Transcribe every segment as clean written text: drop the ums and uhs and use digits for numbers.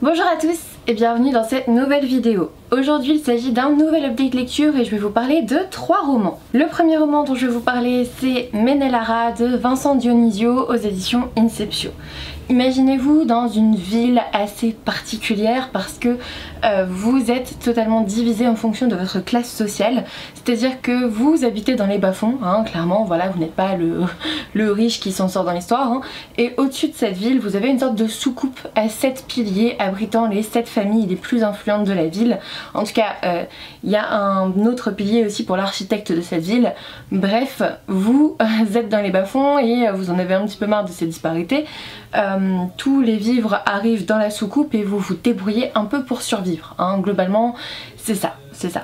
Bonjour à tous et bienvenue dans cette nouvelle vidéo. Aujourd'hui il s'agit d'un nouvel update lecture et je vais vous parler de 3 romans. Le premier roman dont je vais vous parler c'est Menelara de Vincent Dionisio aux éditions Inceptio. Imaginez-vous dans une ville assez particulière parce que vous êtes totalement divisé en fonction de votre classe sociale. C'est-à-dire que vous habitez dans les bas-fonds, hein, clairement, voilà, vous n'êtes pas le riche qui s'en sort dans l'histoire. Hein, et au-dessus de cette ville, vous avez une sorte de soucoupe à 7 piliers abritant les 7 familles les plus influentes de la ville. En tout cas, il y a un autre pilier aussi pour l'architecte de cette ville. Bref, vous êtes dans les bas-fonds et vous en avez un petit peu marre de ces disparités. Tous les vivres arrivent dans la soucoupe et vous vous débrouillez un peu pour survivre. Hein. Globalement, c'est ça, c'est ça.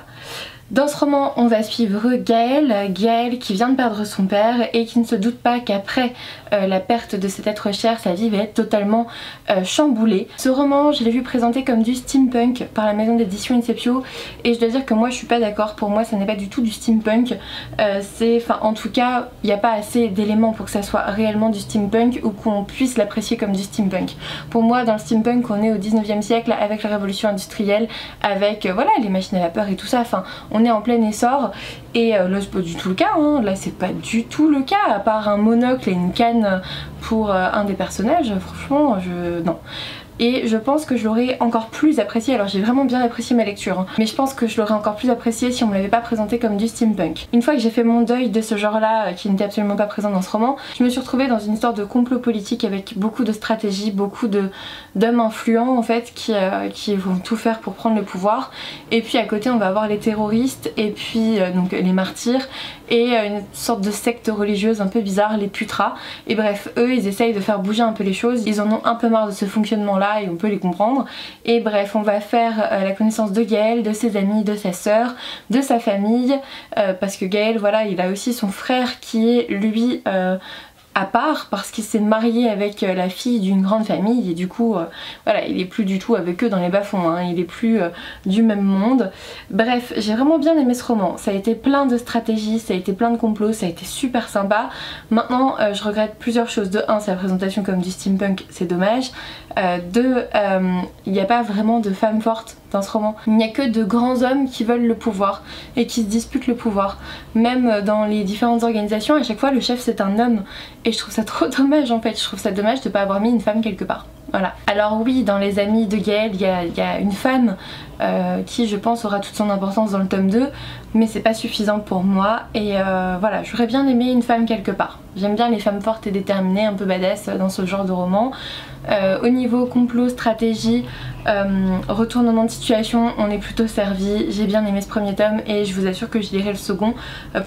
Dans ce roman, on va suivre Gaël qui vient de perdre son père et qui ne se doute pas qu'après la perte de cet être cher, sa vie va être totalement chamboulée. Ce roman, je l'ai vu présenté comme du steampunk par la maison d'édition Inceptio et je dois dire que moi je suis pas d'accord. Pour moi, ça n'est pas du tout du steampunk. En tout cas, il n'y a pas assez d'éléments pour que ça soit réellement du steampunk ou qu'on puisse l'apprécier comme du steampunk. Pour moi, dans le steampunk, on est au 19e siècle avec la révolution industrielle, avec voilà, les machines à vapeur et tout ça. Enfin, on est en plein essor et là c'est pas du tout le cas, hein. Là c'est pas du tout le cas, à part un monocle et une canne pour un des personnages, franchement non. Et je pense que je l'aurais encore plus apprécié, alors j'ai vraiment bien apprécié ma lecture, hein, mais je pense que je l'aurais encore plus apprécié si on me l'avait pas présenté comme du steampunk. Une fois que j'ai fait mon deuil de ce genre là, qui n'était absolument pas présent dans ce roman, je me suis retrouvée dans une histoire de complot politique avec beaucoup de stratégie, beaucoup d'hommes influents en fait qui vont tout faire pour prendre le pouvoir. Et puis à côté on va avoir les terroristes et puis donc les martyrs et une sorte de secte religieuse un peu bizarre, les putras. Et bref, eux ils essayent de faire bouger un peu les choses, ils en ont un peu marre de ce fonctionnement là et on peut les comprendre. Et bref, on va faire la connaissance de Gaël, de ses amis, de sa sœur, de sa famille, parce que Gaël, voilà, il a aussi son frère qui est lui à part parce qu'il s'est marié avec la fille d'une grande famille et du coup voilà, il est plus du tout avec eux dans les bas-fonds, hein, il est plus du même monde. Bref, j'ai vraiment bien aimé ce roman, ça a été plein de stratégies, ça a été plein de complots, ça a été super sympa. Maintenant je regrette plusieurs choses. De 1, c'est la présentation comme du steampunk, c'est dommage. 2, il n'y a pas vraiment de femmes fortes dans ce roman. Il n'y a que de grands hommes qui veulent le pouvoir et qui se disputent le pouvoir. Même dans les différentes organisations, à chaque fois le chef c'est un homme et je trouve ça trop dommage en fait. Je trouve ça dommage de pas avoir mis une femme quelque part. Voilà. Alors oui, dans les amis de Gaël, il y a une femme qui je pense aura toute son importance dans le tome 2, mais c'est pas suffisant pour moi et voilà, j'aurais bien aimé une femme quelque part. J'aime bien les femmes fortes et déterminées, un peu badass dans ce genre de roman. Au niveau complot, stratégie, retournement de situation, on est plutôt servi. J'ai bien aimé ce premier tome et je vous assure que je lirai le second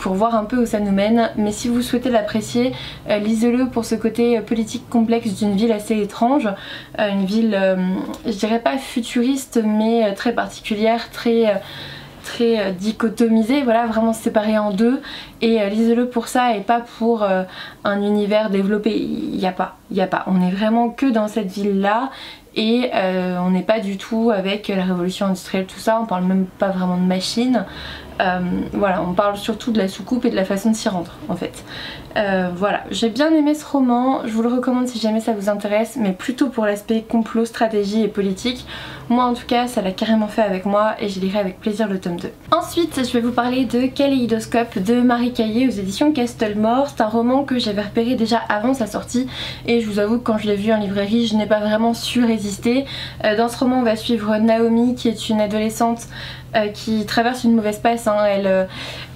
pour voir un peu où ça nous mène. Mais si vous souhaitez l'apprécier, lisez-le pour ce côté politique complexe d'une ville assez étrange. Une ville, je dirais pas futuriste, mais très particulière, très dichotomisé, voilà, vraiment séparé en deux. Et lisez-le pour ça et pas pour un univers développé. Il n'y a pas, on est vraiment que dans cette ville là et on n'est pas du tout avec la révolution industrielle, tout ça, on parle même pas vraiment de machines. Voilà, on parle surtout de la soucoupe et de la façon de s'y rendre en fait. Voilà, j'ai bien aimé ce roman, je vous le recommande si jamais ça vous intéresse, mais plutôt pour l'aspect complot, stratégie et politique. Moi en tout cas ça l'a carrément fait avec moi et je lirai avec plaisir le tome 2. Ensuite je vais vous parler de Kaléidoscope de Marie Caillé aux éditions Castlemore. C'est un roman que j'avais repéré déjà avant sa sortie et je vous avoue que quand je l'ai vu en librairie je n'ai pas vraiment su résister. Dans ce roman on va suivre Naomi qui est une adolescente qui traverse une mauvaise passe, hein.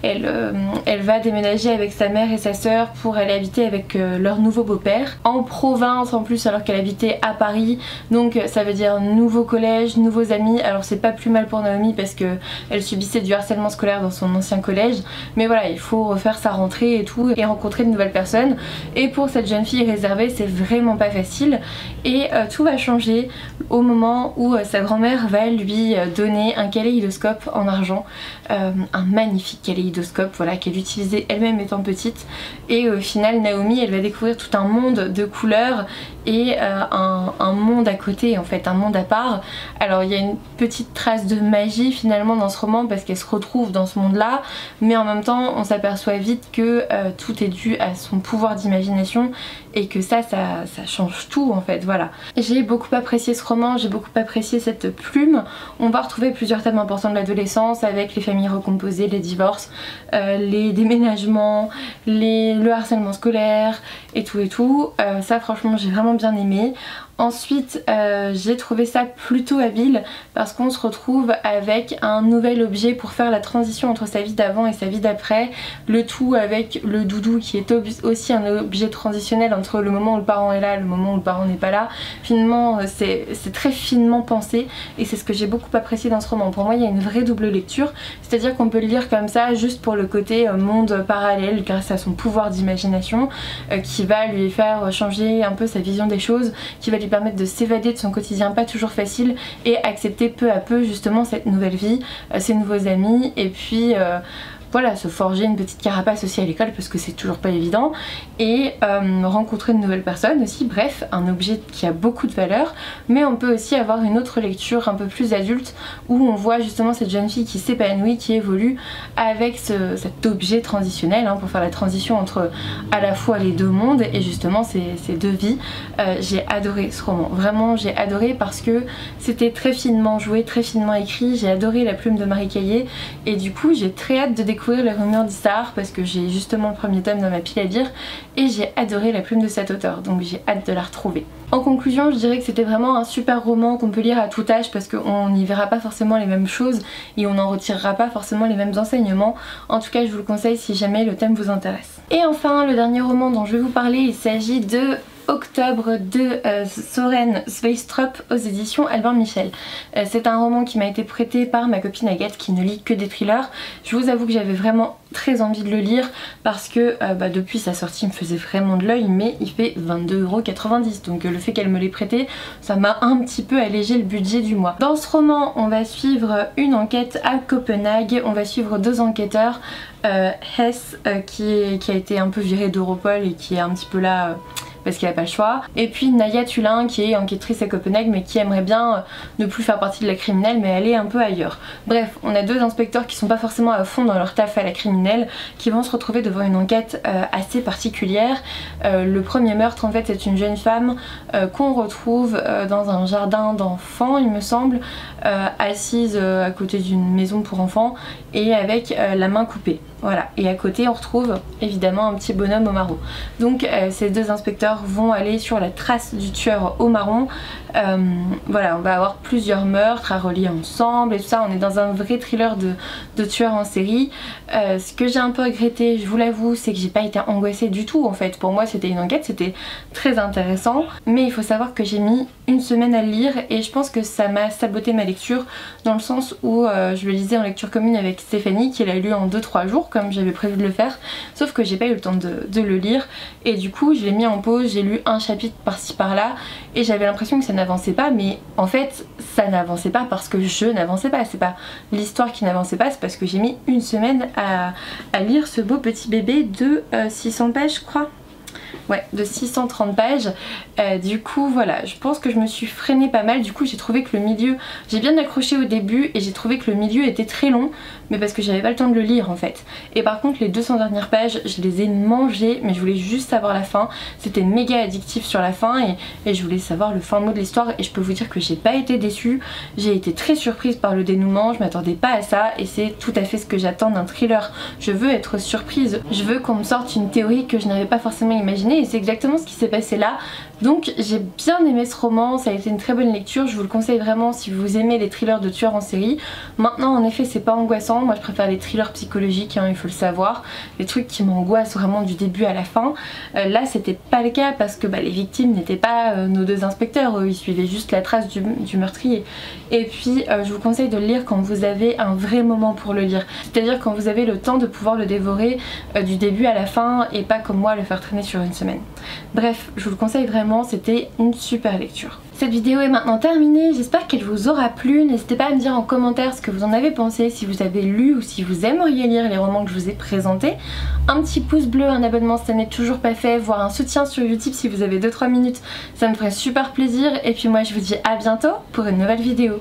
Elle va déménager avec sa mère et sa sœur pour aller habiter avec leur nouveau beau-père en province en plus alors qu'elle habitait à Paris, donc ça veut dire nouveau collège, nouveaux amis. Alors c'est pas plus mal pour Naomi parce que elle subissait du harcèlement scolaire dans son ancien collège, mais voilà, il faut refaire sa rentrée et tout et rencontrer de nouvelles personnes, et pour cette jeune fille réservée c'est vraiment pas facile et tout va changer au moment où sa grand-mère va lui donner un kaléidoscope en argent, un magnifique kaléidoscope, voilà, qu'elle utilisait elle-même étant petite, et au final Naomi elle va découvrir tout un monde de couleurs et un monde à côté en fait, un monde à part Alors il y a une petite trace de magie finalement dans ce roman parce qu'elle se retrouve dans ce monde là, mais en même temps on s'aperçoit vite que tout est dû à son pouvoir d'imagination et que ça change tout en fait, voilà. J'ai beaucoup apprécié ce roman, j'ai beaucoup apprécié cette plume. On va retrouver plusieurs thèmes importants de l'adolescence avec les familles recomposées, les divorces, les déménagements, le harcèlement scolaire et tout. Ça franchement j'ai vraiment bien aimé. Ensuite j'ai trouvé ça plutôt habile parce qu'on se retrouve avec un nouvel objet pour faire la transition entre sa vie d'avant et sa vie d'après, le tout avec le doudou qui est aussi un objet transitionnel entre le moment où le parent est là et le moment où le parent n'est pas là. Finalement c'est très finement pensé et c'est ce que j'ai beaucoup apprécié dans ce roman. Pour moi il y a une vraie double lecture, c'est à dire qu'on peut le lire comme ça juste pour le côté monde parallèle grâce à son pouvoir d'imagination qui va lui faire changer un peu sa vision des choses, qui va lui permettre de s'évader de son quotidien pas toujours facile et accepter peu à peu justement cette nouvelle vie, ses nouveaux amis et puis voilà, se forger une petite carapace aussi à l'école parce que c'est toujours pas évident et rencontrer de nouvelles personnes aussi. Bref, un objet qui a beaucoup de valeur, mais on peut aussi avoir une autre lecture un peu plus adulte où on voit justement cette jeune fille qui s'épanouit, qui évolue avec cet objet transitionnel pour faire la transition entre à la fois les deux mondes et justement ces deux vies. J'ai adoré ce roman, vraiment j'ai adoré parce que c'était très finement joué, très finement écrit. J'ai adoré la plume de Marie Caillé et du coup j'ai très hâte de découvrir Les Rumeurs d'Istar parce que j'ai justement le premier tome dans ma pile à lire et j'ai adoré la plume de cet auteur, donc j'ai hâte de la retrouver. En conclusion, je dirais que c'était vraiment un super roman qu'on peut lire à tout âge parce qu'on n'y verra pas forcément les mêmes choses et on n'en retirera pas forcément les mêmes enseignements. En tout cas, je vous le conseille si jamais le thème vous intéresse. Et enfin, le dernier roman dont je vais vous parler, il s'agit de Octobre de Soren Sveistrup aux éditions Albin Michel. C'est un roman qui m'a été prêté par ma copine Agathe qui ne lit que des thrillers. Je vous avoue que j'avais vraiment très envie de le lire parce que depuis sa sortie il me faisait vraiment de l'œil, mais il fait 22,90 €, donc le fait qu'elle me l'ait prêté ça m'a un petit peu allégé le budget du mois. Dans ce roman on va suivre une enquête à Copenhague, on va suivre deux enquêteurs, Hess qui a été un peu viré d'Europol et qui est un petit peu là parce qu'il n'a pas le choix, et puis Naya Tulin qui est enquêtrice à Copenhague mais qui aimerait bien ne plus faire partie de la criminelle mais aller un peu ailleurs. Bref, on a deux inspecteurs qui sont pas forcément à fond dans leur taf à la criminelle qui vont se retrouver devant une enquête assez particulière. Le premier meurtre en fait c'est une jeune femme qu'on retrouve dans un jardin d'enfants il me semble, assise à côté d'une maison pour enfants et avec la main coupée. Voilà, et à côté on retrouve évidemment un petit bonhomme au marron. Donc ces deux inspecteurs vont aller sur la trace du tueur au marron. Voilà, on va avoir plusieurs meurtres à relier ensemble et tout ça. On est dans un vrai thriller de tueurs en série. Ce que j'ai un peu regretté, je vous l'avoue, c'est que j'ai pas été angoissée du tout en fait. Pour moi c'était une enquête, c'était très intéressant, mais il faut savoir que j'ai mis une semaine à le lire et je pense que ça m'a saboté ma lecture dans le sens où je le lisais en lecture commune avec Stéphanie qui l'a lu en 2-3 jours comme j'avais prévu de le faire, sauf que j'ai pas eu le temps de le lire et du coup je l'ai mis en pause, j'ai lu un chapitre par-ci par-là et j'avais l'impression que ça n'avançait pas, mais en fait ça n'avançait pas parce que je n'avançais pas, c'est pas l'histoire qui n'avançait pas, c'est parce que j'ai mis une semaine à lire ce beau petit bébé de 600 pages je crois. Ouais, de 630 pages. Du coup voilà, je pense que je me suis freinée pas mal. Du coup j'ai trouvé que le milieu, j'ai bien accroché au début et j'ai trouvé que le milieu était très long, mais parce que j'avais pas le temps de le lire en fait. Et par contre les 200 dernières pages je les ai mangées, mais je voulais juste savoir la fin. C'était méga addictif sur la fin et je voulais savoir le fin mot de l'histoire et je peux vous dire que j'ai pas été déçue. J'ai été très surprise par le dénouement, je m'attendais pas à ça et c'est tout à fait ce que j'attends d'un thriller. Je veux être surprise, je veux qu'on me sorte une théorie que je n'avais pas forcément imaginée et c'est exactement ce qui s'est passé là. Donc j'ai bien aimé ce roman, ça a été une très bonne lecture, je vous le conseille vraiment si vous aimez les thrillers de tueurs en série. Maintenant en effet c'est pas angoissant, moi je préfère les thrillers psychologiques, il faut le savoir, les trucs qui m'angoissent vraiment du début à la fin. Là c'était pas le cas parce que les victimes n'étaient pas nos deux inspecteurs, eux ils suivaient juste la trace du meurtrier. Et puis je vous conseille de le lire quand vous avez un vrai moment pour le lire, c'est à dire quand vous avez le temps de pouvoir le dévorer du début à la fin et pas comme moi le faire traîner sur une semaine. Bref, je vous le conseille vraiment. vraiment c'était une super lecture. Cette vidéo est maintenant terminée, j'espère qu'elle vous aura plu. N'hésitez pas à me dire en commentaire ce que vous en avez pensé, si vous avez lu ou si vous aimeriez lire les romans que je vous ai présentés. Un petit pouce bleu, un abonnement si ça n'est toujours pas fait, voire un soutien sur YouTube si vous avez 2-3 minutes, ça me ferait super plaisir. Et puis moi je vous dis à bientôt pour une nouvelle vidéo.